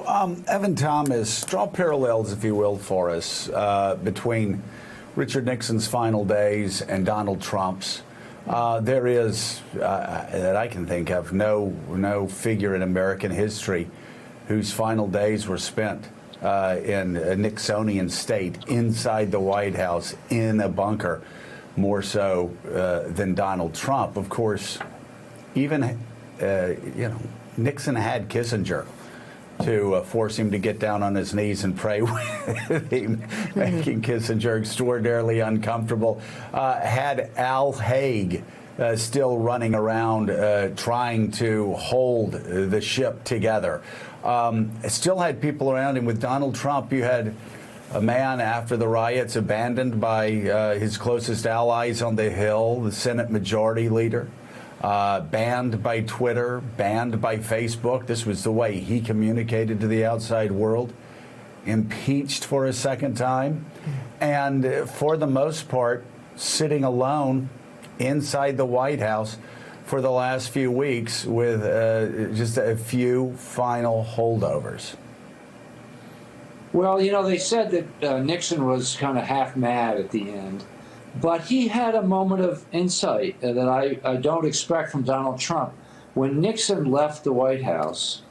So, Evan Thomas, draw parallels, if you will, for us between Richard Nixon's final days and Donald Trump's. There is, that I can think of, no figure in American history whose final days were spent in a Nixonian state, inside the White House, in a bunker, more so than Donald Trump. Of course, even, Nixon had Kissinger to force him to get down on his knees and pray with him, making Kissinger extraordinarily uncomfortable. Had Al Haig still running around trying to hold the ship together. Still had people around him. With Donald Trump, you had a man after the riots abandoned by his closest allies on the Hill, the Senate Majority Leader. Banned by Twitter, banned by Facebook. This was the way he communicated to the outside world. Impeached for a second time. And for the most part, sitting alone inside the White House for the last few weeks with just a few final holdovers. Well, they said that Nixon was kind of half mad at the end. But he had a moment of insight that I don't expect from Donald Trump. When Nixon left the White House,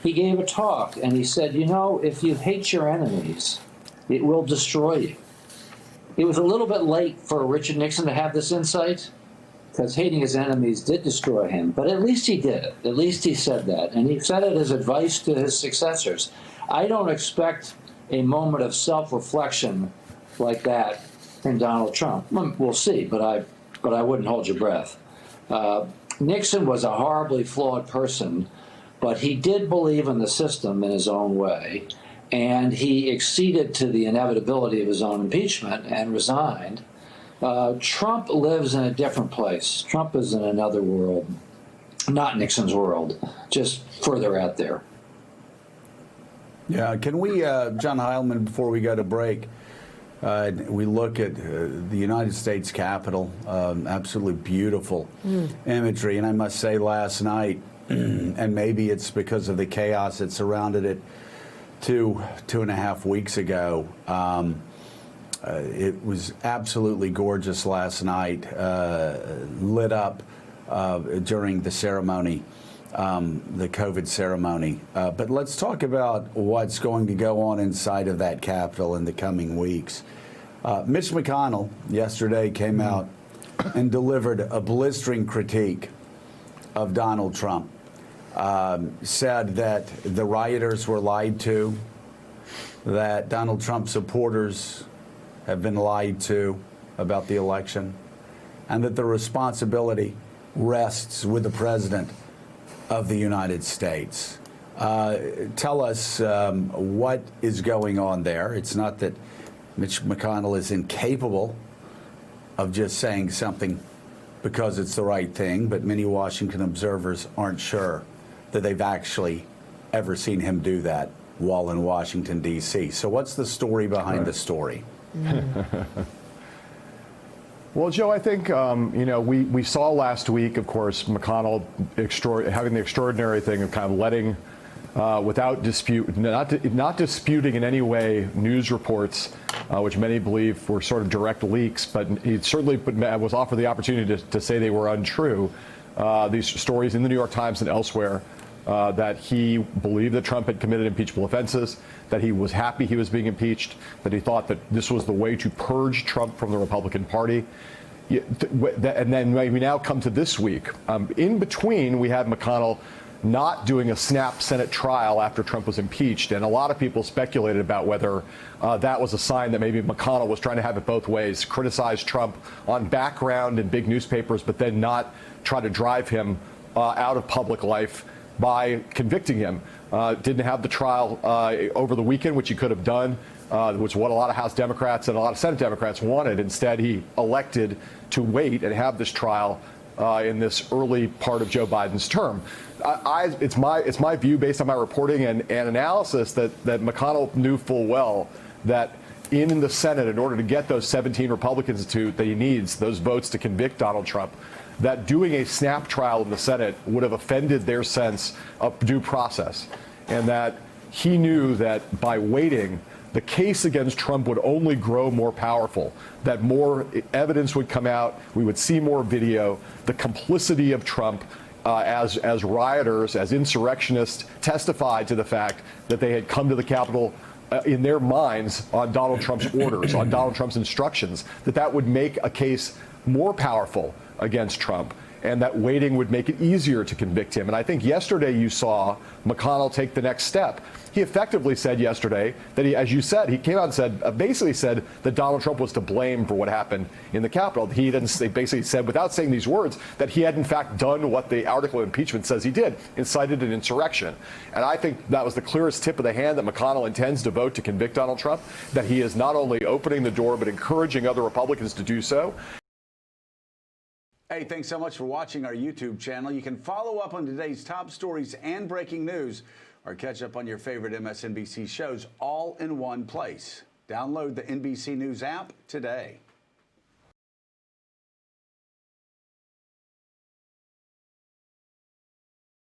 he gave a talk and he said, if you hate your enemies, it will destroy you. It was a little bit late for Richard Nixon to have this insight, because hating his enemies did destroy him. But at least he did it. At least he said that. And he said it as advice to his successors. I don't expect a moment of self-reflection like that from Donald Trump. We'll see, but I wouldn't hold your breath. Nixon was a horribly flawed person, but he did believe in the system in his own way, and he acceded to the inevitability of his own impeachment and resigned. Trump lives in a different place. Trump is in another world, not Nixon's world, just further out there. Yeah, can we, John Heilman, before we go to break, we look at the United States Capitol, absolutely beautiful imagery. And I must say last night, and maybe it's because of the chaos that surrounded it two and a half weeks ago, it was absolutely gorgeous last night, lit up during the ceremony, the COVID ceremony. But let's talk about what's going to go on inside of that Capitol in the coming weeks. Mitch McConnell yesterday came out and delivered a blistering critique of Donald Trump. Said that the rioters were lied to, that Donald Trump supporters have been lied to about the election, and that the responsibility rests with the President of the United States. Tell us what is going on there. It's not that Mitch McConnell is incapable of just saying something because it's the right thing, but many Washington observers aren't sure that they've actually ever seen him do that while in Washington, D.C. So what's the story behind the story? Well, Joe, I think, we saw last week, of course, McConnell having the extraordinary thing of kind of letting, without dispute, not disputing in any way news reports, which many believe were sort of direct leaks, but he certainly was offered the opportunity to say they were untrue. These stories in the New York Times and elsewhere that he believed that Trump had committed impeachable offenses, that he was happy he was being impeached, that he thought that this was the way to purge Trump from the Republican Party. And then we now come to this week. In between, we had McConnell not doing a snap Senate trial after Trump was impeached. And a lot of people speculated about whether that was a sign that maybe McConnell was trying to have it both ways, criticize Trump on background in big newspapers, but then not try to drive him out of public life by convicting him. Didn't have the trial over the weekend, which he could have done, which is what a lot of House Democrats and a lot of Senate Democrats wanted. Instead, he elected to wait and have this trial in this early part of Joe Biden's term. It's my view, based on my reporting and analysis, that McConnell knew full well that in the Senate, in order to get those 17 Republicans that he needs, those votes to convict Donald Trump, that doing a snap trial in the Senate would have offended their sense of due process, and that he knew that by waiting, the case against Trump would only grow more powerful, that more evidence would come out, we would see more video, the complicity of Trump as rioters, as insurrectionists testified to the fact that they had come to the Capitol in their minds on Donald Trump's orders, on Donald Trump's instructions, that would make a case more powerful against Trump, and that waiting would make it easier to convict him. And I think yesterday you saw McConnell take the next step. He effectively said yesterday that he, as you said, he came out and said, basically said that Donald Trump was to blame for what happened in the Capitol. He then basically said, without saying these words, that he had in fact done what the article of impeachment says he did, incited an insurrection. And I think that was the clearest tip of the hand that McConnell intends to vote to convict Donald Trump, that he is not only opening the door, but encouraging other Republicans to do so. Hey, thanks so much for watching our YouTube channel. You can follow up on today's top stories and breaking news, or catch up on your favorite MSNBC shows all in one place. Download the NBC News app today.